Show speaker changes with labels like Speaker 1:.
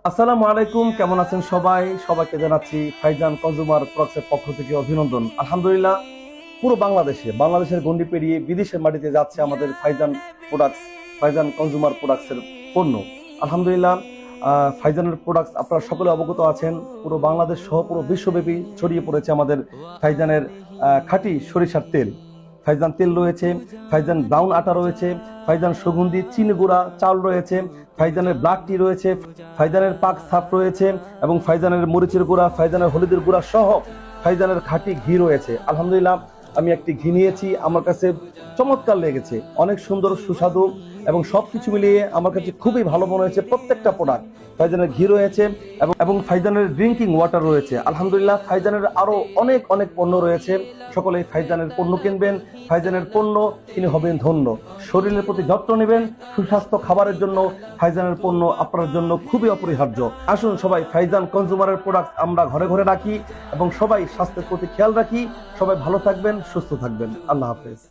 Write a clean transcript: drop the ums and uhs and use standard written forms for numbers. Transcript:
Speaker 1: আসসালামু আলাইকুম, কেমন আছেন সবাই? সবাইকে জানাচ্ছি ফাইজান কনজুমার প্রোডাক্টসের পক্ষ থেকে অভিনন্দন। আলহামদুলিল্লাহ, পুরো বাংলাদেশের গণ্ডি পেরিয়ে বিদেশের মাটিতে যাচ্ছে আমাদের ফাইজান প্রোডাক্টস, ফাইজান কনজুমার প্রোডাক্টসের পণ্য। আলহামদুলিল্লাহ, ফাইজানের প্রোডাক্টস আপনারা সকলে অবগত আছেন। পুরো বাংলাদেশ সহ পুরো বিশ্বব্যাপী ছড়িয়ে পড়েছে আমাদের ফাইজানের খাঁটি সরিষার তেল। ফাইজান তেল রয়েছে, ফাইজান ব্রাউন আটা রয়েছে, ফাইজান সুগন্ধি চিনি গুঁড়া চাল রয়েছে, ফাইজানের ব্ল্যাক টি রয়েছে, ফাইজানের পাক সাপ রয়েছে এবং ফাইজানের মরিচের গুঁড়া, ফাইজানের হলুদের গুঁড়া সহ ফাইজানের খাঁটি ঘি রয়েছে। আলহামদুলিল্লাহ, আমি একটি ঘি নিয়েছি, আমার কাছে চমৎকার লেগেছে, অনেক সুন্দর সুস্বাদু এবং সবকিছু মিলিয়ে আমার কাছে খুবই ভালো মনে হয়েছে। প্রত্যেকটা প্রোডাক্ট, ফাইজানের ঘি রয়েছে এবং ফাইজানের ড্রিঙ্কিং ওয়াটার রয়েছে। আলহামদুলিল্লাহ, ফাইজানের আরো অনেক অনেক পণ্য রয়েছে। সকলে ফাইজানের পণ্য কিনবেন, ফাইজানের পণ্য কিনে হবেন ধন্য। শরীরের প্রতি যত্ন নেবেন, সুস্বাস্থ্য খাবারের জন্য ফাইজানের পণ্য আপনার জন্য খুবই অপরিহার্য। আসুন সবাই ফাইজান কনজুমারের প্রোডাক্ট আমরা ঘরে ঘরে রাখি এবং সবাই স্বাস্থ্যের প্রতি খেয়াল রাখি। সবাই ভালো থাকবেন, সুস্থ থাকবেন। আল্লাহ হাফেজ।